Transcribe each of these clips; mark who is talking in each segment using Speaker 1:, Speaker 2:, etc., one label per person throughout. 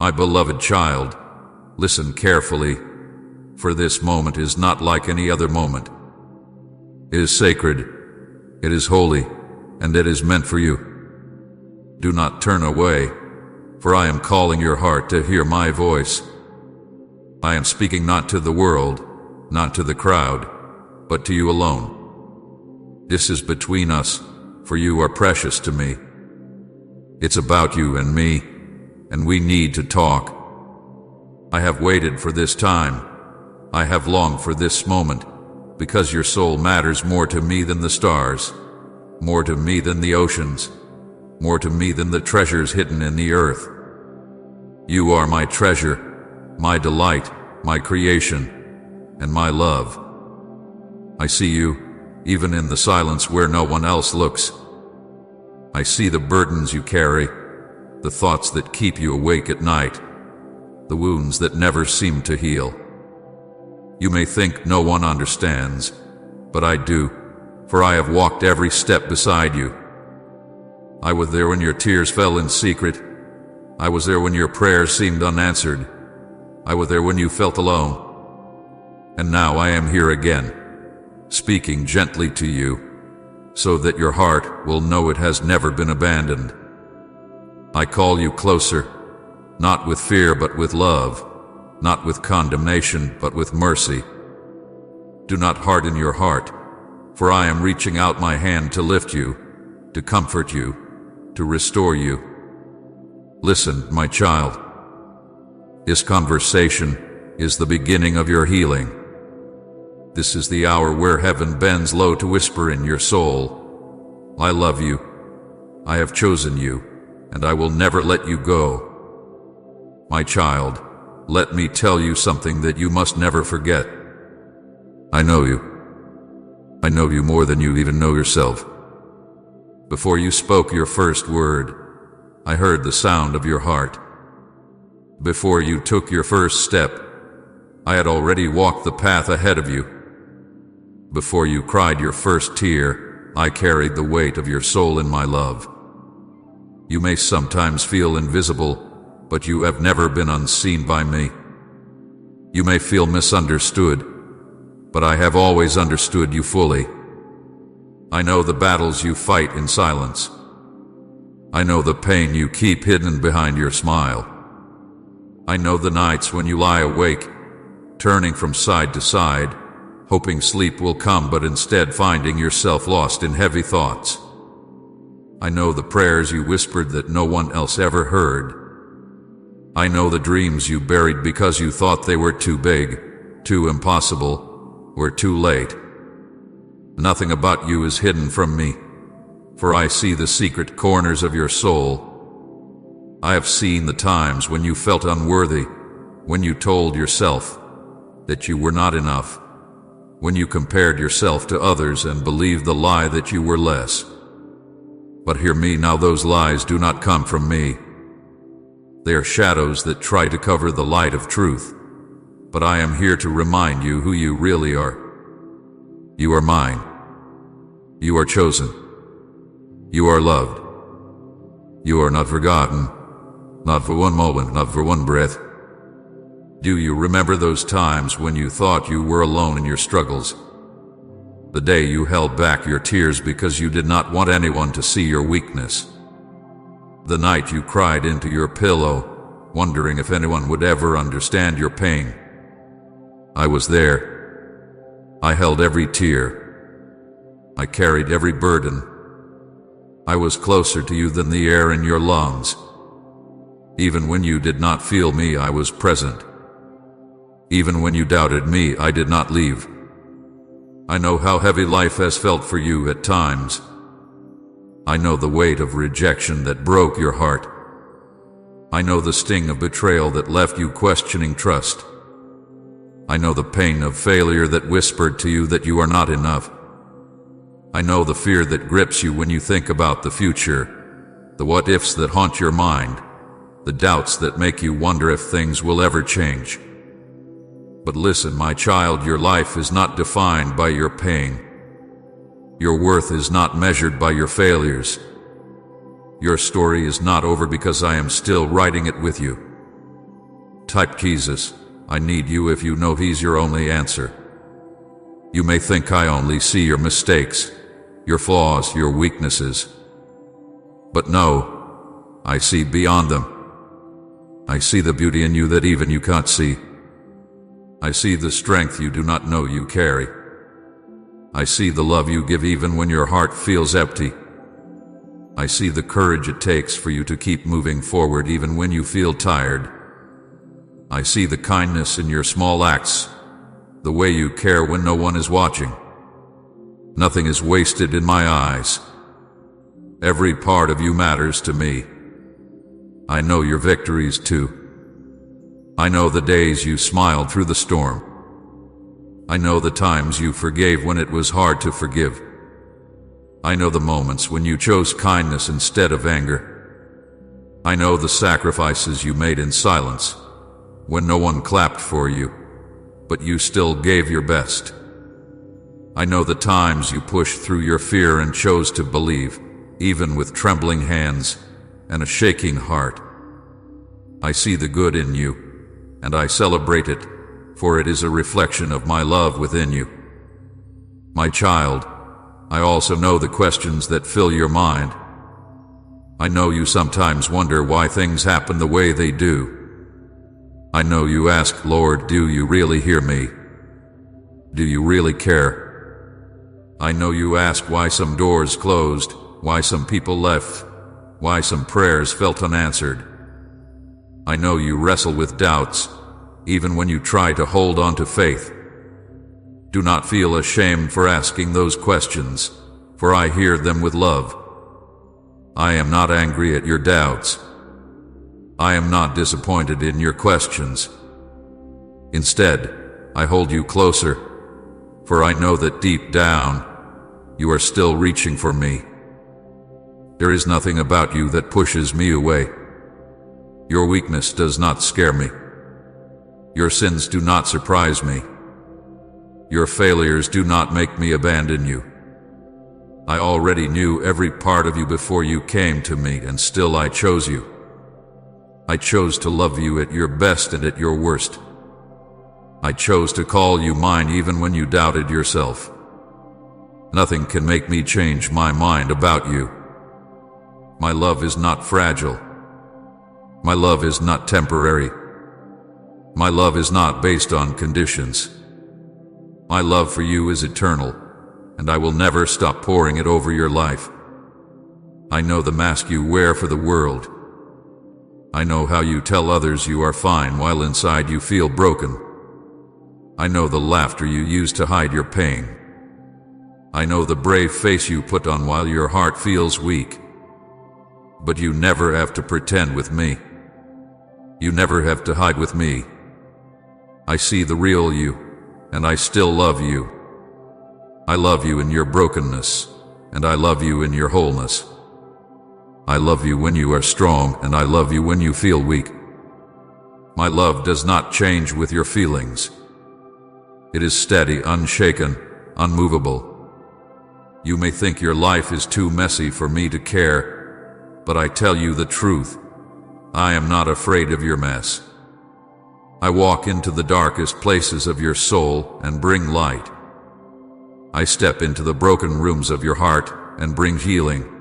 Speaker 1: My beloved child, listen carefully, for this moment is not like any other moment. It is sacred, it is holy, and it is meant for you. Do not turn away, for I am calling your heart to hear my voice. I am speaking not to the world, not to the crowd, but to you alone. This is between us, for you are precious to me. It's about you and me, and we need to talk. I have waited for this time. I have longed for this moment, because your soul matters more to me than the stars, more to me than the oceans, more to me than the treasures hidden in the earth. You are my treasure, my delight, my creation, and my love. I see you, even in the silence where no one else looks. I see the burdens you carry, the thoughts that keep you awake at night, the wounds that never seem to heal. You may think no one understands, but I do, for I have walked every step beside you. I was there when your tears fell in secret. I was there when your prayers seemed unanswered. I was there when you felt alone. And now I am here again, speaking gently to you, so that your heart will know it has never been abandoned. I call you closer, not with fear but with love, not with condemnation but with mercy. Do not harden your heart, for I am reaching out my hand to lift you, to comfort you, to restore you. Listen, my child. This conversation is the beginning of your healing. This is the hour where heaven bends low to whisper in your soul, I love you, I have chosen you, and I will never let you go. My child, let me tell you something that you must never forget. I know you. I know you more than you even know yourself. Before you spoke your first word, I heard the sound of your heart. Before you took your first step, I had already walked the path ahead of you. Before you cried your first tear, I carried the weight of your soul in my love. You may sometimes feel invisible, but you have never been unseen by me. You may feel misunderstood, but I have always understood you fully. I know the battles you fight in silence. I know the pain you keep hidden behind your smile. I know the nights when you lie awake, turning from side to side, hoping sleep will come but instead finding yourself lost in heavy thoughts. I know the prayers you whispered that no one else ever heard. I know the dreams you buried because you thought they were too big, too impossible, or too late. Nothing about you is hidden from me, for I see the secret corners of your soul. I have seen the times when you felt unworthy, when you told yourself that you were not enough, when you compared yourself to others and believed the lie that you were less. But hear me now, those lies do not come from me. They are shadows that try to cover the light of truth. But I am here to remind you who you really are. You are mine. You are chosen. You are loved. You are not forgotten, not for one moment, not for one breath. Do you remember those times when you thought you were alone in your struggles? The day you held back your tears because you did not want anyone to see your weakness. The night you cried into your pillow, wondering if anyone would ever understand your pain. I was there. I held every tear. I carried every burden. I was closer to you than the air in your lungs. Even when you did not feel me, I was present. Even when you doubted me, I did not leave. I know how heavy life has felt for you at times. I know the weight of rejection that broke your heart. I know the sting of betrayal that left you questioning trust. I know the pain of failure that whispered to you that you are not enough. I know the fear that grips you when you think about the future, the what-ifs that haunt your mind, the doubts that make you wonder if things will ever change. But listen, my child, your life is not defined by your pain. Your worth is not measured by your failures. Your story is not over because I am still writing it with you. type Jesus, I need you if you know He's your only answer. You may think I only see your mistakes, your flaws, your weaknesses. But no, I see beyond them. I see the beauty in you that even you can't see. I see the strength you do not know you carry. I see the love you give even when your heart feels empty. I see the courage it takes for you to keep moving forward even when you feel tired. I see the kindness in your small acts, the way you care when no one is watching. Nothing is wasted in my eyes. Every part of you matters to me. I know your victories too. I know the days you smiled through the storm. I know the times you forgave when it was hard to forgive. I know the moments when you chose kindness instead of anger. I know the sacrifices you made in silence, when no one clapped for you, but you still gave your best. I know the times you pushed through your fear and chose to believe, even with trembling hands and a shaking heart. I see the good in you, and I celebrate it, for it is a reflection of my love within you. My child, I also know the questions that fill your mind. I know you sometimes wonder why things happen the way they do. I know you ask, Lord, do you really hear me? Do you really care? I know you ask why some doors closed, why some people left, why some prayers felt unanswered. I know you wrestle with doubts, even when you try to hold on to faith. Do not feel ashamed for asking those questions, for I hear them with love. I am not angry at your doubts. I am not disappointed in your questions. Instead, I hold you closer, for I know that deep down, you are still reaching for me. There is nothing about you that pushes me away. Your weakness does not scare me. Your sins do not surprise me. Your failures do not make me abandon you. I already knew every part of you before you came to me, and still I chose you. I chose to love you at your best and at your worst. I chose to call you mine even when you doubted yourself. Nothing can make me change my mind about you. My love is not fragile. My love is not temporary. My love is not based on conditions. My love for you is eternal, and I will never stop pouring it over your life. I know the mask you wear for the world. I know how you tell others you are fine while inside you feel broken. I know the laughter you use to hide your pain. I know the brave face you put on while your heart feels weak. But you never have to pretend with me. You never have to hide with me. I see the real you, and I still love you. I love you in your brokenness, and I love you in your wholeness. I love you when you are strong, and I love you when you feel weak. My love does not change with your feelings. It is steady, unshaken, unmovable. You may think your life is too messy for me to care, but I tell you the truth. I am not afraid of your mess. I walk into the darkest places of your soul and bring light. I step into the broken rooms of your heart and bring healing.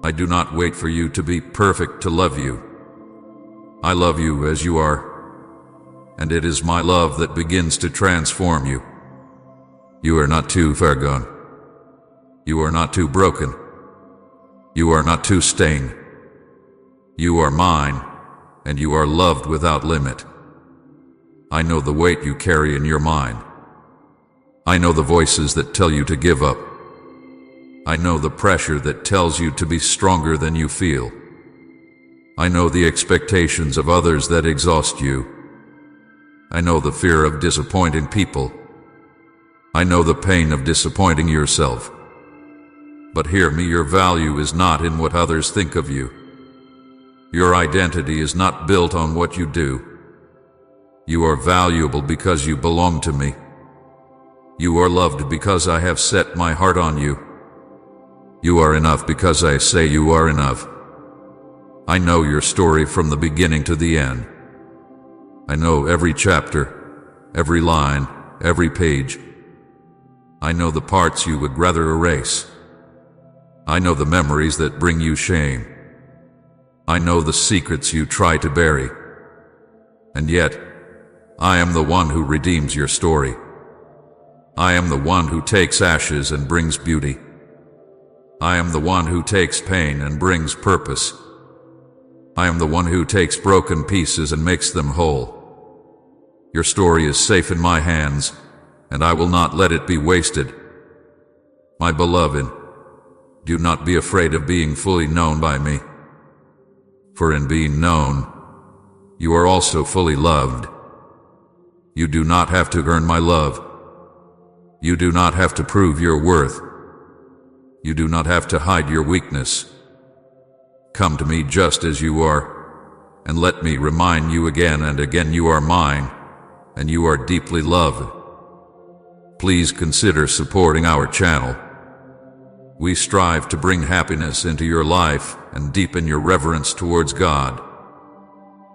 Speaker 1: I do not wait for you to be perfect to love you. I love you as you are, and it is my love that begins to transform you. You are not too far gone. You are not too broken. You are not too stained. You are mine, and you are loved without limit. I know the weight you carry in your mind. I know the voices that tell you to give up. I know the pressure that tells you to be stronger than you feel. I know the expectations of others that exhaust you. I know the fear of disappointing people. I know the pain of disappointing yourself. But hear me, your value is not in what others think of you. Your identity is not built on what you do. You are valuable because you belong to me. You are loved because I have set my heart on you. You are enough because I say you are enough. I know your story from the beginning to the end. I know every chapter, every line, every page. I know the parts you would rather erase. I know the memories that bring you shame. I know the secrets you try to bury. And yet, I am the one who redeems your story. I am the one who takes ashes and brings beauty. I am the one who takes pain and brings purpose. I am the one who takes broken pieces and makes them whole. Your story is safe in my hands, and I will not let it be wasted. My beloved, do not be afraid of being fully known by me. For in being known, you are also fully loved. You do not have to earn my love. You do not have to prove your worth. You do not have to hide your weakness. Come to me just as you are, and let me remind you again and again you are mine, and you are deeply loved. Please consider supporting our channel. We strive to bring happiness into your life and deepen your reverence towards God.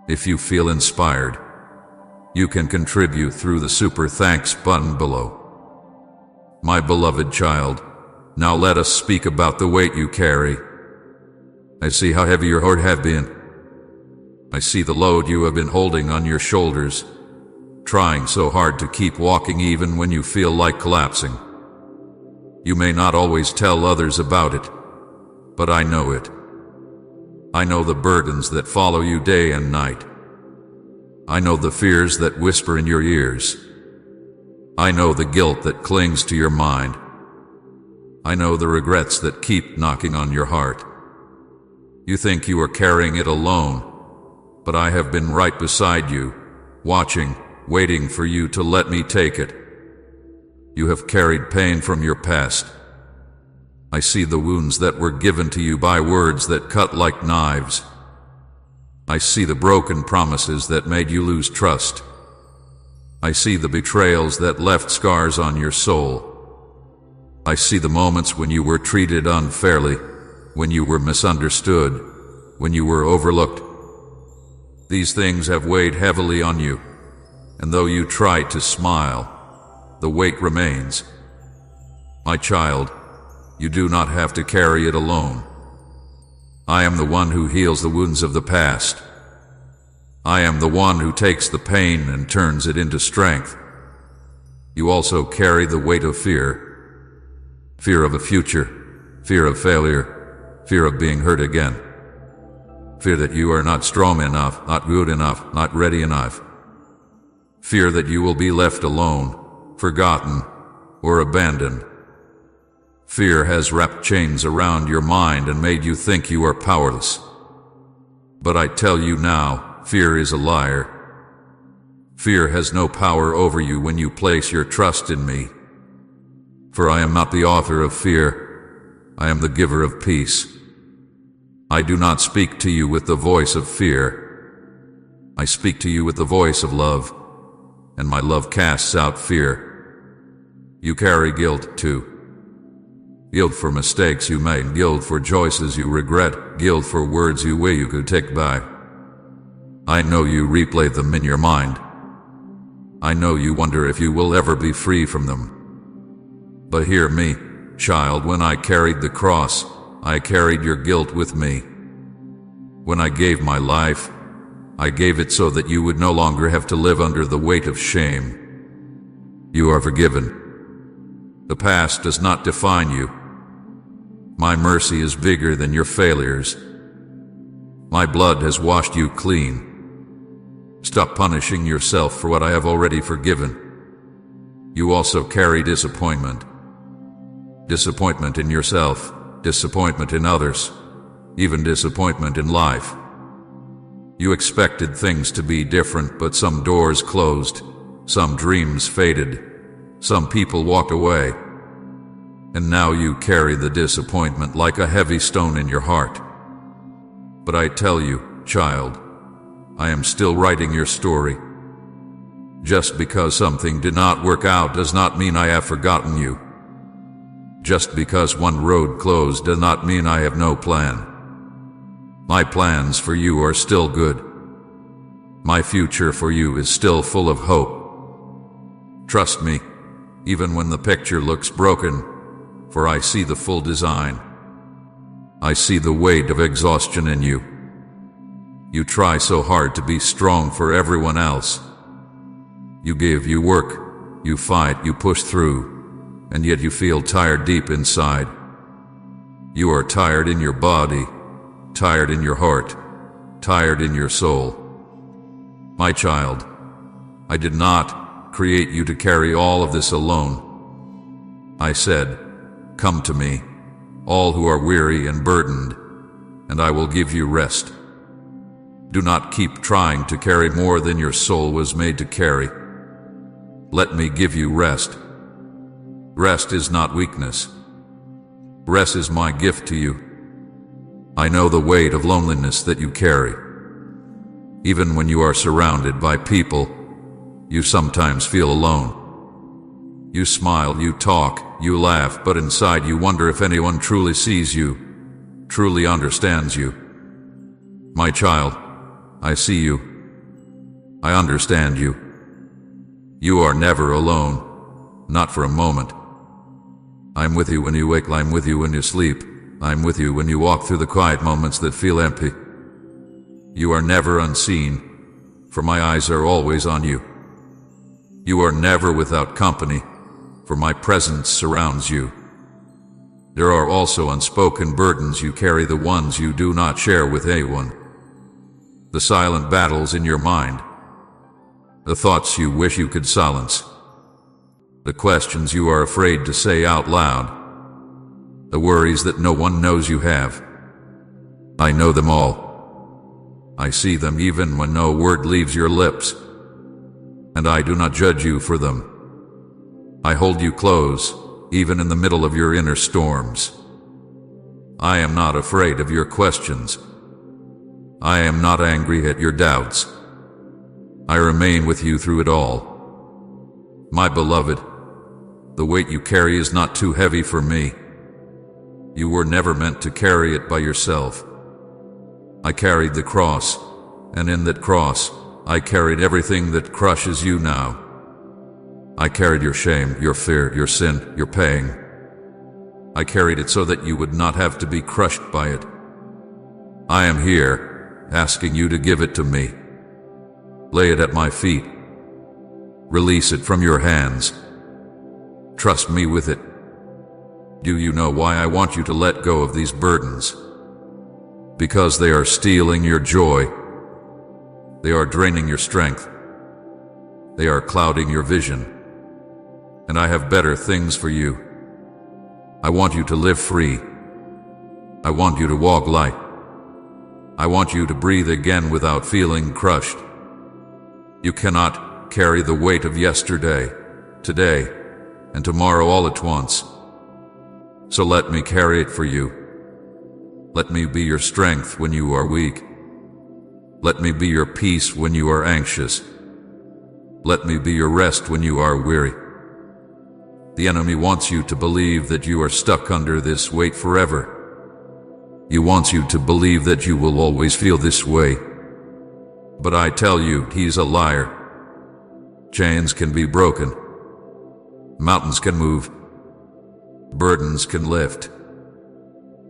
Speaker 1: If you feel inspired, you can contribute through the Super Thanks button below. My beloved child, now let us speak about the weight you carry. I see how heavy your heart have been. I see the load you have been holding on your shoulders, trying so hard to keep walking even when you feel like collapsing. You may not always tell others about it, but I know it. I know the burdens that follow you day and night. I know the fears that whisper in your ears. I know the guilt that clings to your mind. I know the regrets that keep knocking on your heart. You think you are carrying it alone, but I have been right beside you, watching, waiting for you to let me take it. You have carried pain from your past. I see the wounds that were given to you by words that cut like knives. I see the broken promises that made you lose trust. I see the betrayals that left scars on your soul. I see the moments when you were treated unfairly, when you were misunderstood, when you were overlooked. These things have weighed heavily on you, and though you try to smile, the weight remains. My child, you do not have to carry it alone. I am the one who heals the wounds of the past. I am the one who takes the pain and turns it into strength. You also carry the weight of fear. Fear of the future, fear of failure, fear of being hurt again. Fear that you are not strong enough, not good enough, not ready enough. Fear that you will be left alone, forgotten, or abandoned. Fear has wrapped chains around your mind and made you think you are powerless. But I tell you now, fear is a liar. Fear has no power over you when you place your trust in me. For I am not the author of fear, I am the giver of peace. I do not speak to you with the voice of fear. I speak to you with the voice of love, and my love casts out fear. You carry guilt too. Guilt for mistakes you made, guilt for choices you regret, guilt for words you wish you could take back. I know you replay them in your mind. I know you wonder if you will ever be free from them. But hear me, child, when I carried the cross, I carried your guilt with me. When I gave my life, I gave it so that you would no longer have to live under the weight of shame. You are forgiven. The past does not define you. My mercy is bigger than your failures. My blood has washed you clean. Stop punishing yourself for what I have already forgiven. You also carry disappointment. Disappointment in yourself, disappointment in others, even disappointment in life. You expected things to be different, but some doors closed, some dreams faded, some people walked away. And now you carry the disappointment like a heavy stone in your heart. But I tell you, child, I am still writing your story. Just because something did not work out does not mean I have forgotten you. Just because one road closed does not mean I have no plan. My plans for you are still good. My future for you is still full of hope. Trust me, even when the picture looks broken, for I see the full design. I see the weight of exhaustion in you. You try so hard to be strong for everyone else. You give, you work, you fight, you push through, and yet you feel tired deep inside. You are tired in your body, tired in your heart, tired in your soul. My child, I did not create you to carry all of this alone. I said, "Come to me, all who are weary and burdened, and I will give you rest." Do not keep trying to carry more than your soul was made to carry. Let me give you rest. Rest is not weakness. Rest is my gift to you. I know the weight of loneliness that you carry. Even when you are surrounded by people, you sometimes feel alone. You smile, you talk, you laugh, but inside you wonder if anyone truly sees you, truly understands you. My child, I see you. I understand you. You are never alone, not for a moment. I'm with you when you wake, I'm with you when you sleep. I'm with you when you walk through the quiet moments that feel empty. You are never unseen, for my eyes are always on you. You are never without company, for my presence surrounds you. There are also unspoken burdens you carry, the ones you do not share with anyone. The silent battles in your mind, the thoughts you wish you could silence, the questions you are afraid to say out loud, the worries that no one knows you have. I know them all. I see them even when no word leaves your lips, and I do not judge you for them. I hold you close, even in the middle of your inner storms. I am not afraid of your questions. I am not angry at your doubts. I remain with you through it all. My beloved, the weight you carry is not too heavy for me. You were never meant to carry it by yourself. I carried the cross, and in that cross, I carried everything that crushes you now. I carried your shame, your fear, your sin, your pain. I carried it so that you would not have to be crushed by it. I am here, asking you to give it to me. Lay it at my feet. Release it from your hands. Trust me with it. Do you know why I want you to let go of these burdens? Because they are stealing your joy. They are draining your strength. They are clouding your vision. And I have better things for you. I want you to live free. I want you to walk light. I want you to breathe again without feeling crushed. You cannot carry the weight of yesterday, today, and tomorrow all at once. So let me carry it for you. Let me be your strength when you are weak. Let me be your peace when you are anxious. Let me be your rest when you are weary. The enemy wants you to believe that you are stuck under this weight forever. He wants you to believe that you will always feel this way. But I tell you, he's a liar. Chains can be broken. Mountains can move. Burdens can lift.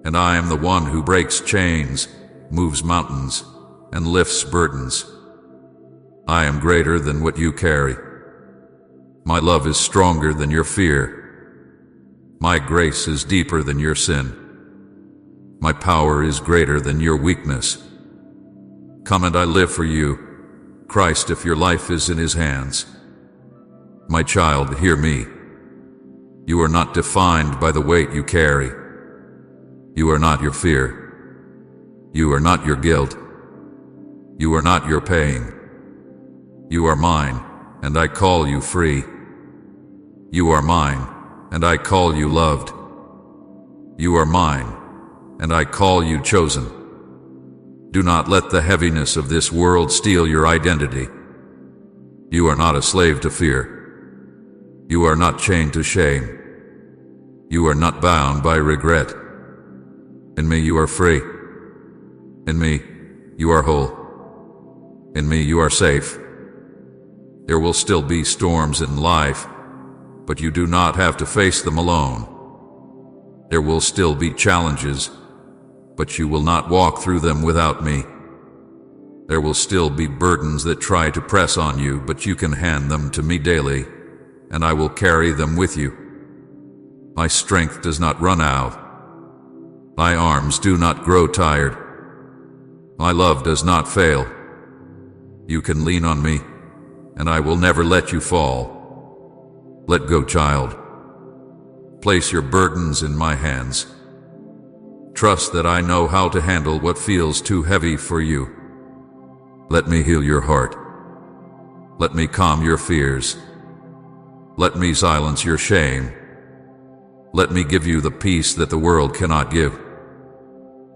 Speaker 1: And I am the one who breaks chains, moves mountains, and lifts burdens. I am greater than what you carry. My love is stronger than your fear. My grace is deeper than your sin. My power is greater than your weakness. Come and I live for you, Christ, if your life is in his hands. My child, hear me. You are not defined by the weight you carry. You are not your fear. You are not your guilt. You are not your pain. You are mine, and I call you free. You are mine, and I call you loved. You are mine, and I call you chosen. Do not let the heaviness of this world steal your identity. You are not a slave to fear. You are not chained to shame. You are not bound by regret. In me you are free. In me you are whole. In me you are safe. There will still be storms in life, but you do not have to face them alone. There will still be challenges, but you will not walk through them without me. There will still be burdens that try to press on you, but you can hand them to me daily, and I will carry them with you. My strength does not run out. My arms do not grow tired. My love does not fail. You can lean on me, and I will never let you fall. Let go, child. Place your burdens in my hands. Trust that I know how to handle what feels too heavy for you. Let me heal your heart. Let me calm your fears. Let me silence your shame. Let me give you the peace that the world cannot give.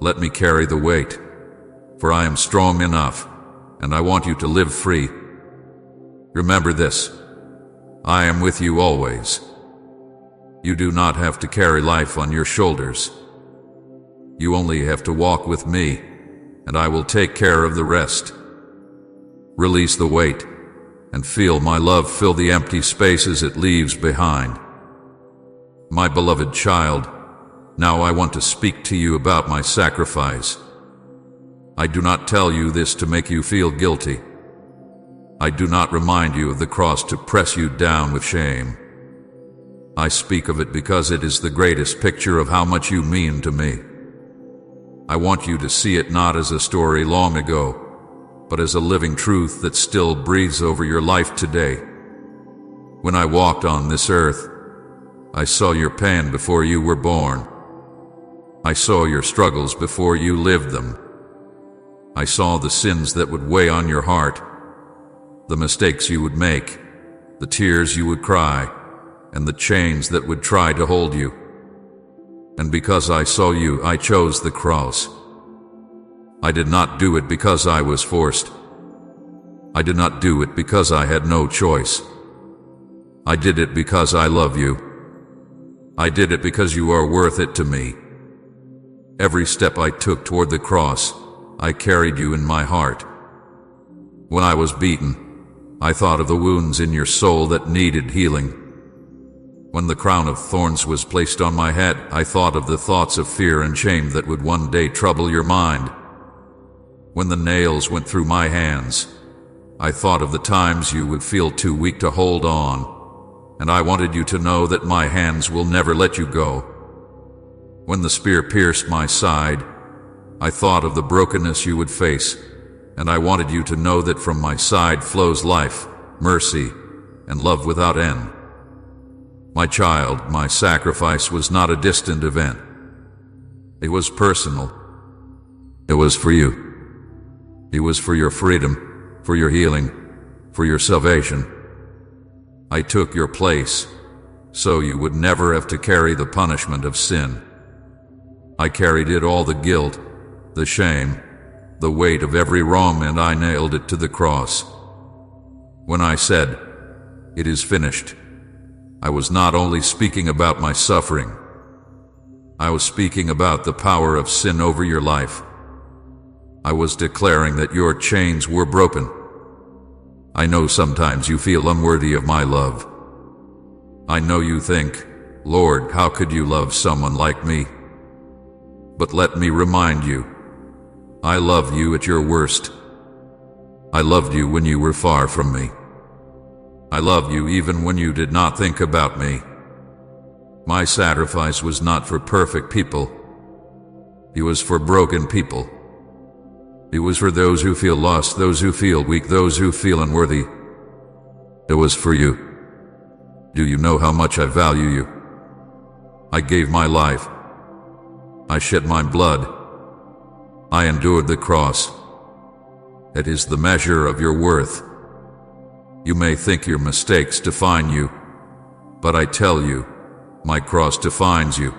Speaker 1: Let me carry the weight, for I am strong enough, and I want you to live free. Remember this: I am with you always. You do not have to carry life on your shoulders. You only have to walk with me, and I will take care of the rest. Release the weight, and feel my love fill the empty spaces it leaves behind. My beloved child, now I want to speak to you about my sacrifice. I do not tell you this to make you feel guilty. I do not remind you of the cross to press you down with shame. I speak of it because it is the greatest picture of how much you mean to me. I want you to see it not as a story long ago, but as a living truth that still breathes over your life today. When I walked on this earth, I saw your pain before you were born. I saw your struggles before you lived them. I saw the sins that would weigh on your heart, the mistakes you would make, the tears you would cry, and the chains that would try to hold you. And because I saw you, I chose the cross. I did not do it because I was forced. I did not do it because I had no choice. I did it because I love you. I did it because you are worth it to me. Every step I took toward the cross, I carried you in my heart. When I was beaten, I thought of the wounds in your soul that needed healing. When the crown of thorns was placed on my head, I thought of the thoughts of fear and shame that would one day trouble your mind. When the nails went through my hands, I thought of the times you would feel too weak to hold on, and I wanted you to know that my hands will never let you go. When the spear pierced my side, I thought of the brokenness you would face, and I wanted you to know that from my side flows life, mercy, and love without end. My child, my sacrifice was not a distant event. It was personal. It was for you. It was for your freedom, for your healing, for your salvation. I took your place, so you would never have to carry the punishment of sin. I carried it all, the guilt, the shame, the weight of every wrong, and I nailed it to the cross. When I said, "It is finished," I was not only speaking about my suffering. I was speaking about the power of sin over your life. I was declaring that your chains were broken. I know sometimes you feel unworthy of my love. I know you think, "Lord, how could you love someone like me?" But let me remind you, I love you at your worst. I loved you when you were far from me. I love you even when you did not think about me. My sacrifice was not for perfect people. It was for broken people. It was for those who feel lost, those who feel weak, those who feel unworthy. It was for you. Do you know how much I value you? I gave my life. I shed my blood. I endured the cross. It is the measure of your worth. You may think your mistakes define you, but I tell you, my cross defines you.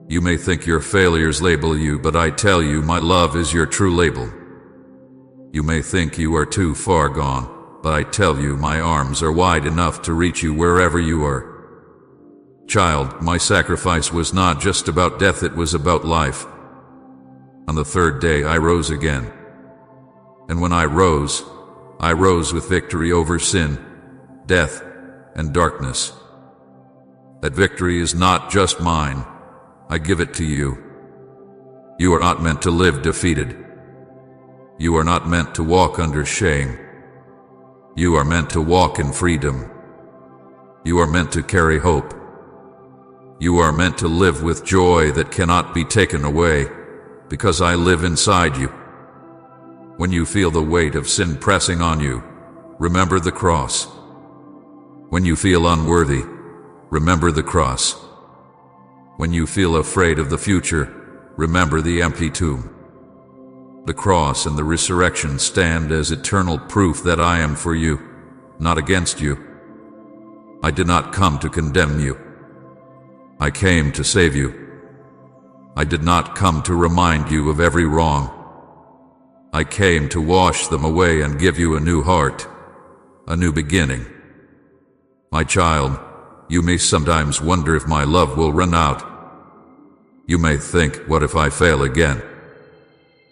Speaker 1: You may think your failures label you, but I tell you, my love is your true label. You may think you are too far gone, but I tell you, my arms are wide enough to reach you wherever you are. Child, my sacrifice was not just about death, it was about life. On the third day I rose again. And when I rose with victory over sin, death, and darkness. That victory is not just mine. I give it to you. You are not meant to live defeated. You are not meant to walk under shame. You are meant to walk in freedom. You are meant to carry hope. You are meant to live with joy that cannot be taken away, because I live inside you. When you feel the weight of sin pressing on you, remember the cross. When you feel unworthy, remember the cross. When you feel afraid of the future, remember the empty tomb. The cross and the resurrection stand as eternal proof that I am for you, not against you. I did not come to condemn you. I came to save you. I did not come to remind you of every wrong. I came to wash them away and give you a new heart, a new beginning. My child, you may sometimes wonder if my love will run out. You may think, what if I fail again?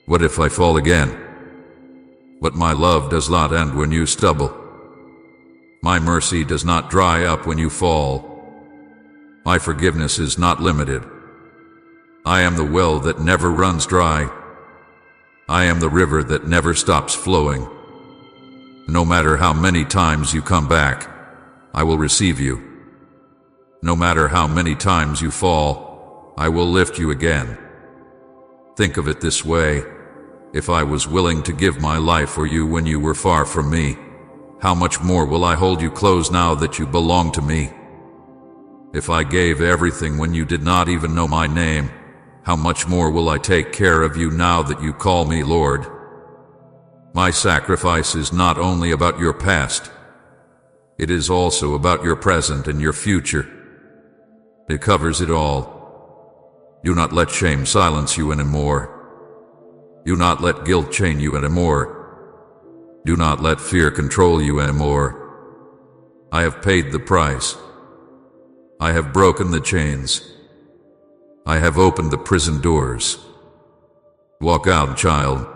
Speaker 1: What if I fall again? But my love does not end when you stumble. My mercy does not dry up when you fall. My forgiveness is not limited. I am the well that never runs dry. I am the river that never stops flowing. No matter how many times you come back, I will receive you. No matter how many times you fall, I will lift you again. Think of it this way: if I was willing to give my life for you when you were far from me, how much more will I hold you close now that you belong to me? If I gave everything when you did not even know my name, how much more will I take care of you now that you call me Lord? My sacrifice is not only about your past, it is also about your present and your future. It covers it all. Do not let shame silence you anymore. Do not let guilt chain you anymore. Do not let fear control you anymore. I have paid the price. I have broken the chains. I have opened the prison doors. Walk out, child.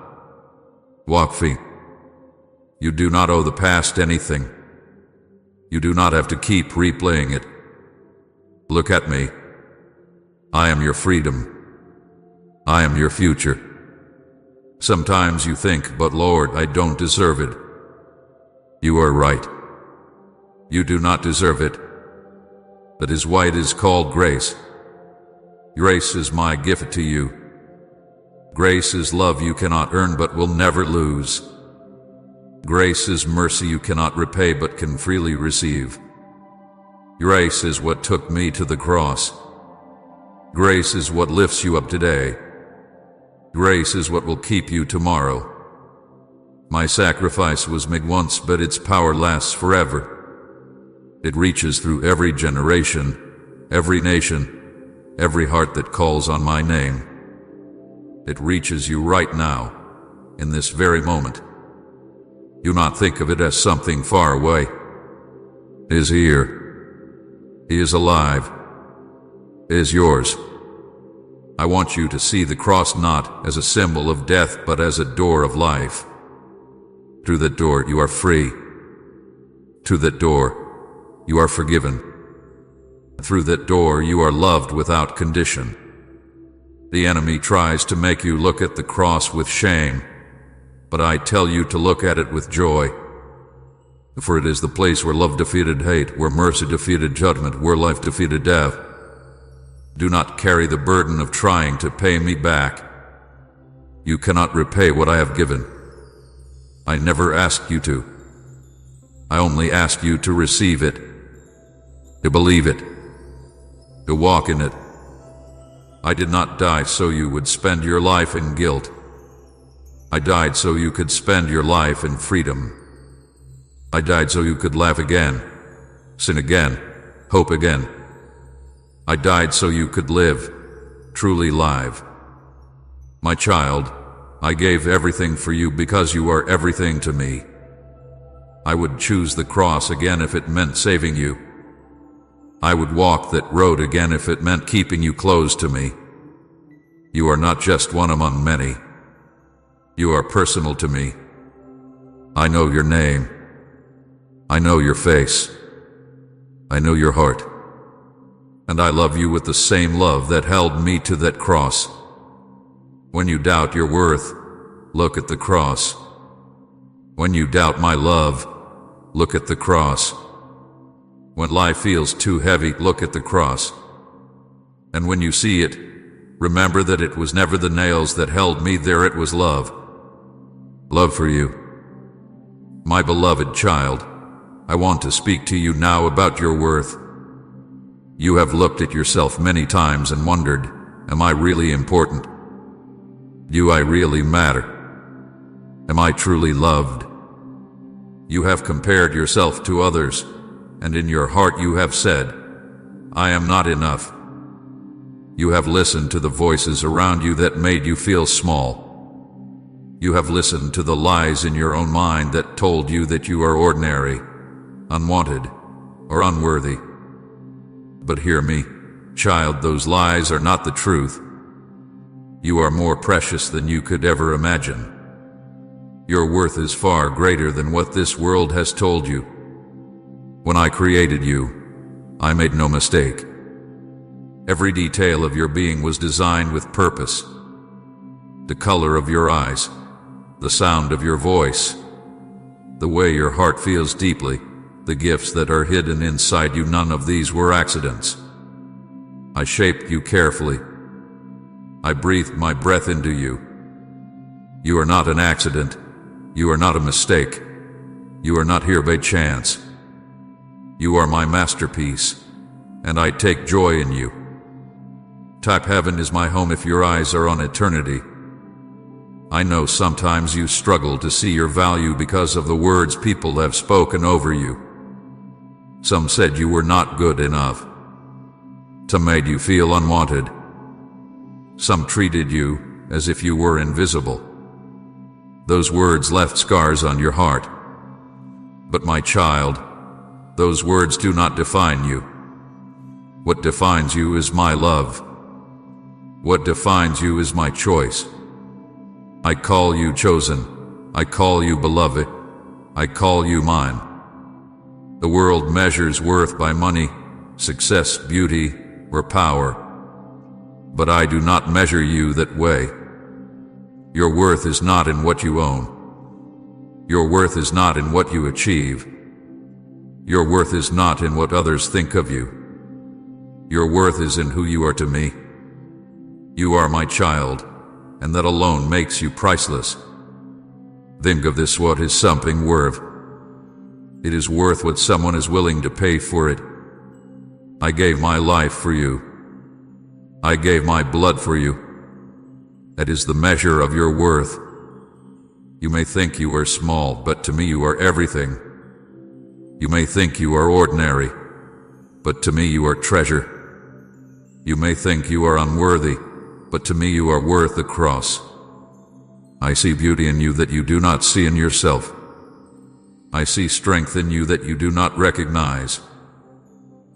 Speaker 1: Walk free. You do not owe the past anything. You do not have to keep replaying it. Look at me. I am your freedom. I am your future. Sometimes you think, but Lord, I don't deserve it. You are right. You do not deserve it. That is why it is called grace. Grace is my gift to you. Grace is love you cannot earn but will never lose. Grace is mercy you cannot repay but can freely receive. Grace is what took me to the cross. Grace is what lifts you up today. Grace is what will keep you tomorrow. My sacrifice was made once, but its power lasts forever. It reaches through every generation, every nation, every heart that calls on my name. It reaches you right now, in this very moment. Do not think of it as something far away. It is here. He is alive. It is yours. I want you to see the cross not as a symbol of death, but as a door of life. Through that door, you are free. Through that door, you are forgiven. Through that door, you are loved without condition. The enemy tries to make you look at the cross with shame, but I tell you to look at it with joy. For it is the place where love defeated hate, where mercy defeated judgment, where life defeated death. Do not carry the burden of trying to pay me back. You cannot repay what I have given. I never asked you to. I only ask you to receive it, to believe it, to walk in it. I did not die so you would spend your life in guilt. I died so you could spend your life in freedom. I died so you could laugh again, sin again, hope again. I died so you could live, truly live. My child, I gave everything for you because you are everything to me. I would choose the cross again if it meant saving you. I would walk that road again if it meant keeping you close to me. You are not just one among many. You are personal to me. I know your name. I know your face. I know your heart. And I love you with the same love that held me to that cross. When you doubt your worth, look at the cross. When you doubt my love, look at the cross. When life feels too heavy, look at the cross. And when you see it, remember that it was never the nails that held me there, it was love. Love for you. My beloved child, I want to speak to you now about your worth. You have looked at yourself many times and wondered, am I really important? Do I really matter? Am I truly loved? You have compared yourself to others, and in your heart you have said, I am not enough. You have listened to the voices around you that made you feel small. You have listened to the lies in your own mind that told you that you are ordinary, unwanted, or unworthy. But hear me, child, those lies are not the truth. You are more precious than you could ever imagine. Your worth is far greater than what this world has told you. When I created you, I made no mistake. Every detail of your being was designed with purpose. The color of your eyes, the sound of your voice, the way your heart feels deeply, the gifts that are hidden inside you, none of these were accidents. I shaped you carefully. I breathed my breath into you. You are not an accident. You are not a mistake. You are not here by chance. You are my masterpiece, and I take joy in you. Type heaven is my home if your eyes are on eternity. I know sometimes you struggle to see your value because of the words people have spoken over you. Some said you were not good enough. Some made you feel unwanted. Some treated you as if you were invisible. Those words left scars on your heart. But my child, those words do not define you. What defines you is my love. What defines you is my choice. I call you chosen. I call you beloved. I call you mine. The world measures worth by money, success, beauty, or power. But I do not measure you that way. Your worth is not in what you own. Your worth is not in what you achieve. Your worth is not in what others think of you. Your worth is in who you are to me. You are my child, and that alone makes you priceless. Think of this: what is something worth? It is worth what someone is willing to pay for it. I gave my life for you. I gave my blood for you. That is the measure of your worth. You may think you are small, but to me you are everything. You may think you are ordinary, but to me you are treasure. You may think you are unworthy, but to me you are worth the cross. I see beauty in you that you do not see in yourself. I see strength in you that you do not recognize.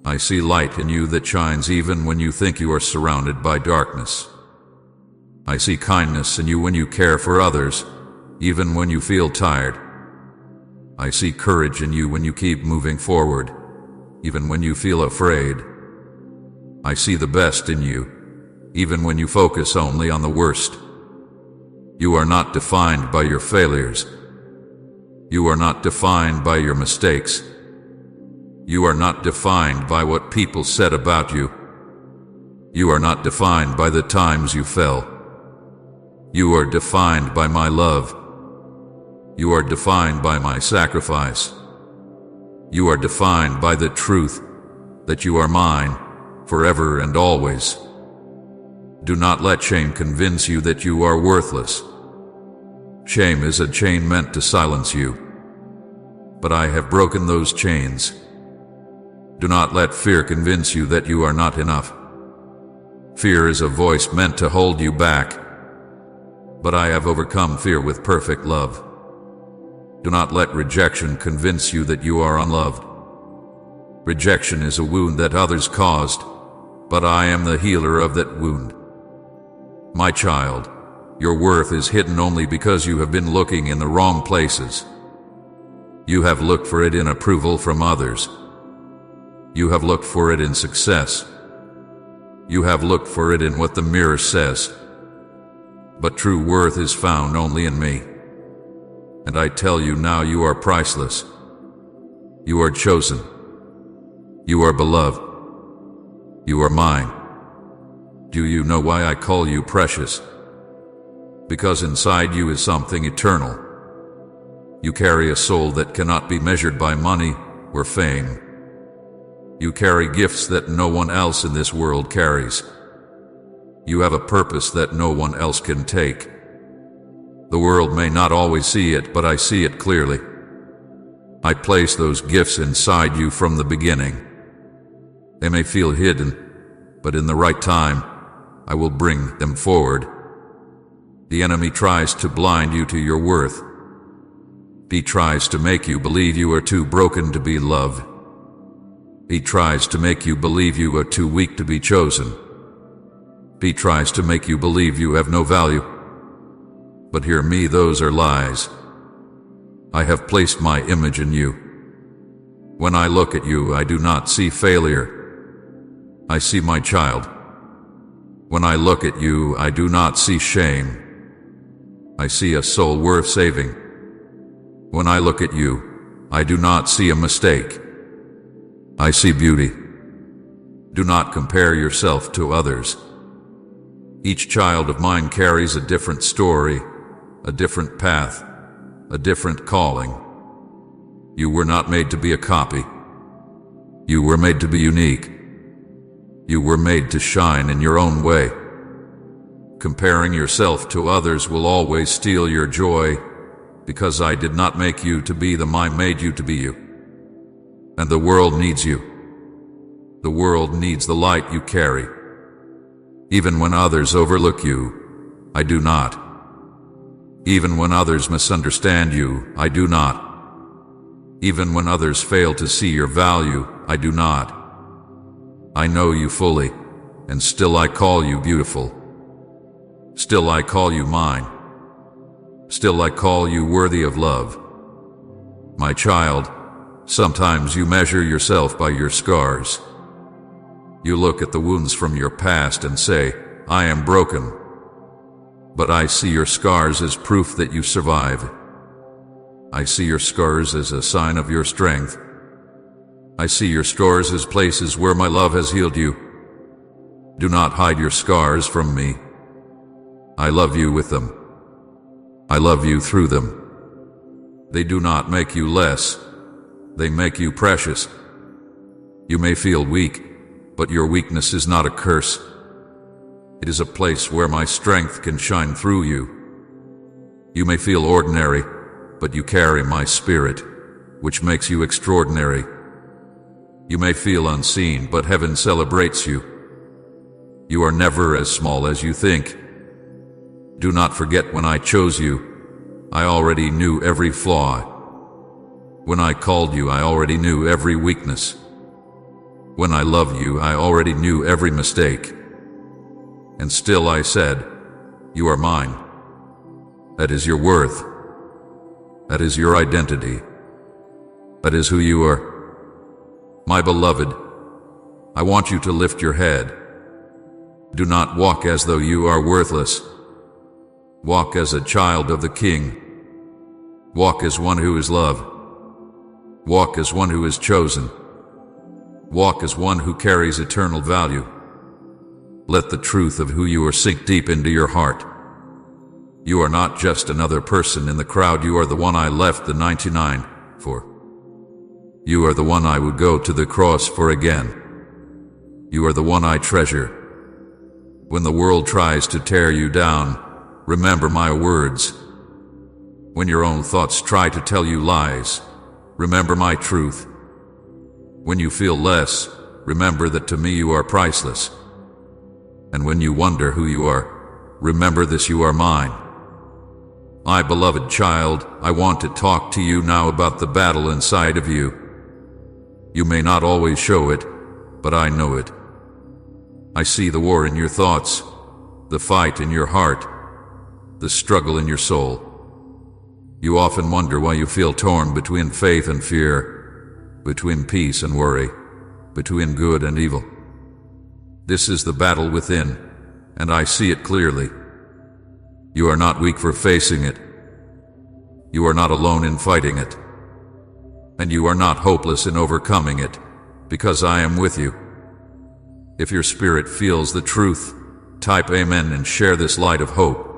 Speaker 1: I see light in you that shines even when you think you are surrounded by darkness. I see kindness in you when you care for others, even when you feel tired. I see courage in you when you keep moving forward, even when you feel afraid. I see the best in you, even when you focus only on the worst. You are not defined by your failures. You are not defined by your mistakes. You are not defined by what people said about you. You are not defined by the times you fell. You are defined by my love. You are defined by my sacrifice. You are defined by the truth that you are mine forever and always. Do not let shame convince you that you are worthless. Shame is a chain meant to silence you. But I have broken those chains. Do not let fear convince you that you are not enough. Fear is a voice meant to hold you back. But I have overcome fear with perfect love. Do not let rejection convince you that you are unloved. Rejection is a wound that others caused, but I am the healer of that wound. My child, your worth is hidden only because you have been looking in the wrong places. You have looked for it in approval from others. You have looked for it in success. You have looked for it in what the mirror says. But true worth is found only in me. And I tell you now, you are priceless. You are chosen. You are beloved. You are mine. Do you know why I call you precious? Because inside you is something eternal. You carry a soul that cannot be measured by money or fame. You carry gifts that no one else in this world carries. You have a purpose that no one else can take. The world may not always see it, but I see it clearly. I place those gifts inside you from the beginning. They may feel hidden, but in the right time, I will bring them forward. The enemy tries to blind you to your worth. He tries to make you believe you are too broken to be loved. He tries to make you believe you are too weak to be chosen. He tries to make you believe you have no value. But hear me, those are lies. I have placed my image in you. When I look at you, I do not see failure. I see my child. When I look at you, I do not see shame. I see a soul worth saving. When I look at you, I do not see a mistake. I see beauty. Do not compare yourself to others. Each child of mine carries a different story, a different path, a different calling. You were not made to be a copy. You were made to be unique. You were made to shine in your own way. Comparing yourself to others will always steal your joy, because I did not make you to be them, I made you to be you. And the world needs you. The world needs the light you carry. Even when others overlook you, I do not. Even when others misunderstand you, I do not. Even when others fail to see your value, I do not. I know you fully, and still I call you beautiful. Still I call you mine. Still I call you worthy of love. My child, sometimes you measure yourself by your scars. You look at the wounds from your past and say, I am broken. But I see your scars as proof that you survive. I see your scars as a sign of your strength. I see your scars as places where my love has healed you. Do not hide your scars from me. I love you with them. I love you through them. They do not make you less. They make you precious. You may feel weak, but your weakness is not a curse. It is a place where my strength can shine through you. You may feel ordinary, but you carry my spirit, which makes you extraordinary. You may feel unseen, but heaven celebrates you. You are never as small as you think. Do not forget, when I chose you, I already knew every flaw. When I called you, I already knew every weakness. When I loved you, I already knew every mistake. And still I said, you are mine. That is your worth. That is your identity. That is who you are. My beloved, I want you to lift your head. Do not walk as though you are worthless. Walk as a child of the King. Walk as one who is loved. Walk as one who is chosen. Walk as one who carries eternal value. Let the truth of who you are sink deep into your heart. You are not just another person in the crowd. You are the one I left the 99 for. You are the one I would go to the cross for again. You are the one I treasure. When the world tries to tear you down, remember my words. When your own thoughts try to tell you lies, remember my truth. When you feel less, remember that to me you are priceless. And when you wonder who you are, remember this: you are mine. My beloved child, I want to talk to you now about the battle inside of you. You may not always show it, but I know it. I see the war in your thoughts, the fight in your heart, the struggle in your soul. You often wonder why you feel torn between faith and fear, between peace and worry, between good and evil. This is the battle within, and I see it clearly. You are not weak for facing it. You are not alone in fighting it. And you are not hopeless in overcoming it, because I am with you. If your spirit feels the truth, type Amen and share this light of hope.